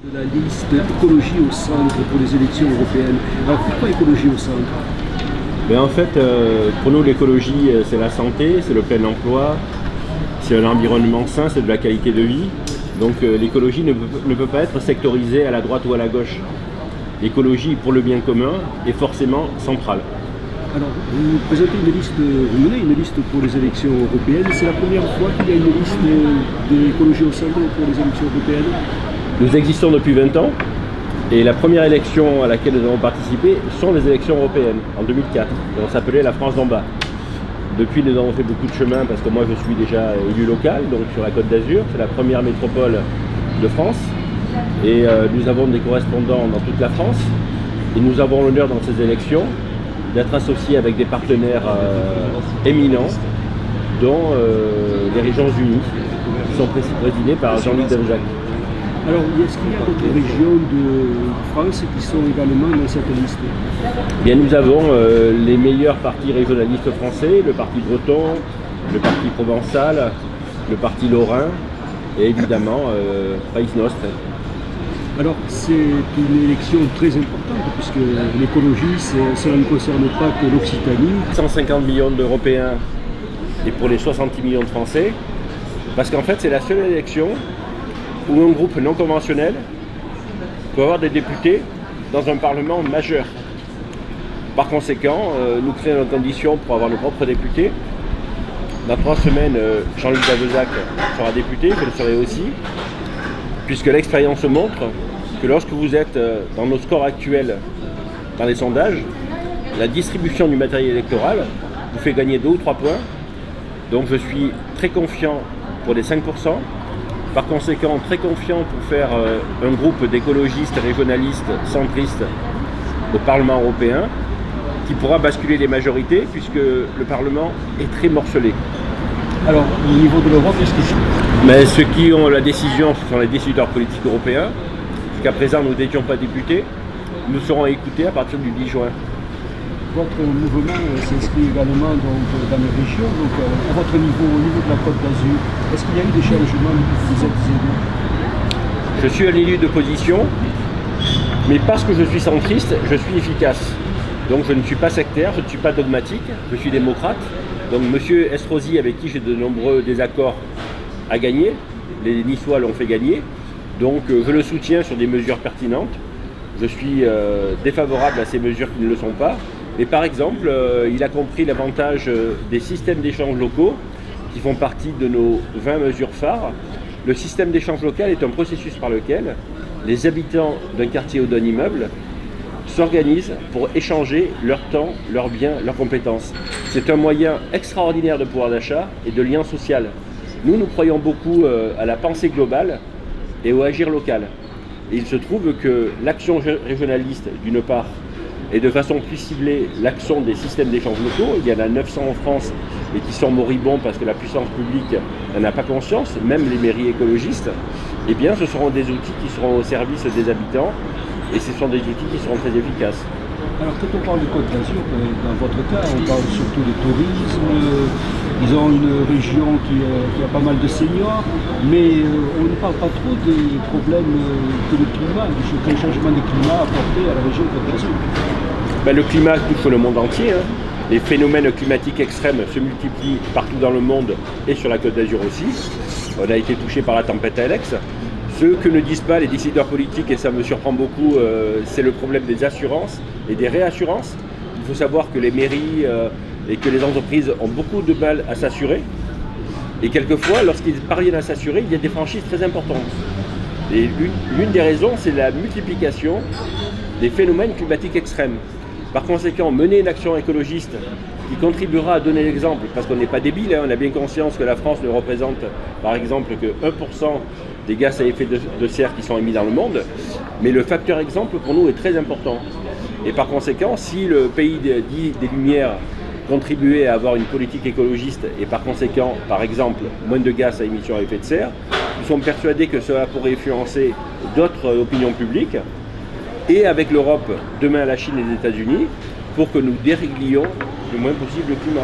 De la liste écologie au centre pour les élections européennes. Alors pourquoi écologie au centre? Mais en fait, pour nous, l'écologie, c'est la santé, c'est le plein emploi, c'est un environnement sain, c'est de la qualité de vie. Donc l'écologie ne peut pas être sectorisée à la droite ou à la gauche. L'écologie pour le bien commun est forcément centrale. Alors, vous présentez une liste, vous menez une liste pour les élections européennes. C'est la première fois qu'il y a une liste d'écologie au centre pour les élections européennes. Nous existons depuis 20 ans et la première élection à laquelle nous avons participé sont les élections européennes en 2004. Et on s'appelait la France d'en bas. Depuis, nous avons fait beaucoup de chemin parce que moi je suis déjà élu local, donc sur la Côte d'Azur, c'est la première métropole de France. Et nous avons des correspondants dans toute la France. Et nous avons l'honneur dans ces élections d'être associés avec des partenaires éminents, dont les Régions Unies, qui sont présidées par Jean-Luc Devezac. Alors, est-ce qu'il y a d'autres régions de France qui sont également dans cette liste? Bien, nous avons les meilleurs partis régionalistes français, le parti breton, le parti provençal, le parti lorrain et évidemment Pays Nostre. Alors, c'est une élection très importante puisque l'écologie, cela ne concerne pas que l'Occitanie. 150 millions d'Européens et pour les 70 millions de Français, parce qu'en fait, c'est la seule élection où un groupe non conventionnel peut avoir des députés dans un parlement majeur. Par conséquent, nous créons les conditions pour avoir nos propres députés. Dans 3 semaines, Jean-Luc Devezac sera député, je le serai aussi, puisque l'expérience montre que lorsque vous êtes dans nos scores actuels dans les sondages, la distribution du matériel électoral vous fait gagner 2 ou 3 points. Donc je suis très confiant pour les 5%. Par conséquent, très confiant pour faire un groupe d'écologistes, régionalistes, centristes au Parlement européen qui pourra basculer les majorités puisque le Parlement est très morcelé. Alors, au niveau de l'Europe, est-ce que... Mais ceux qui ont la décision, ce sont les décideurs politiques européens. Jusqu'à présent, nous n'étions pas députés. Nous serons écoutés à partir du 10 juin. Votre mouvement s'inscrit également dans les régions, donc à votre niveau, au niveau de la Côte d'Azur, est-ce qu'il y a eu des changements depuis que vous êtes élu? Je suis un élu d'opposition, mais parce que je suis centriste, je suis efficace. Donc je ne suis pas sectaire, je ne suis pas dogmatique, je suis démocrate. Donc M. Estrosi, avec qui j'ai de nombreux désaccords, a gagné. Les Niçois l'ont fait gagner. Donc je le soutiens sur des mesures pertinentes. Je suis défavorable à ces mesures qui ne le sont pas. Mais par exemple, il a compris l'avantage des systèmes d'échange locaux qui font partie de nos 20 mesures phares. Le système d'échange local est un processus par lequel les habitants d'un quartier ou d'un immeuble s'organisent pour échanger leur temps, leurs biens, leurs compétences. C'est un moyen extraordinaire de pouvoir d'achat et de lien social. Nous croyons beaucoup à la pensée globale et au agir local. Et il se trouve que l'action régionaliste, d'une part, et de façon plus ciblée l'action des systèmes d'échange locaux. Il y en a 900 en France, mais qui sont moribonds parce que la puissance publique n'en a pas conscience, même les mairies écologistes. Eh bien, ce seront des outils qui seront au service des habitants et ce sont des outils qui seront très efficaces. Alors, quand on parle de Côte d'Azur, dans votre cas, on parle surtout de tourisme. Ils ont une région qui a pas mal de seniors, mais on ne parle pas trop des problèmes que le climat, du changement du climat apporté à la région Côte d'Azur. Le climat touche le monde entier. Les phénomènes climatiques extrêmes se multiplient partout dans le monde et sur la Côte d'Azur aussi. On a été touché par la tempête Alex. Ce que ne disent pas les décideurs politiques, et ça me surprend beaucoup, c'est le problème des assurances et des réassurances. Il faut savoir que les mairies et que les entreprises ont beaucoup de mal à s'assurer. Et quelquefois, lorsqu'ils parviennent à s'assurer, il y a des franchises très importantes. Et l'une des raisons, c'est la multiplication des phénomènes climatiques extrêmes. Par conséquent, mener une action écologiste qui contribuera à donner l'exemple, parce qu'on n'est pas débile, on a bien conscience que la France ne représente par exemple que 1% des gaz à effet de serre qui sont émis dans le monde, mais le facteur exemple pour nous est très important. Et par conséquent, si le pays dit des Lumières contribuait à avoir une politique écologiste et par conséquent, par exemple, moins de gaz à émission à effet de serre, nous sommes persuadés que cela pourrait influencer d'autres opinions publiques et avec l'Europe, demain la Chine et les États-Unis, pour que nous déréglions le moins possible le climat.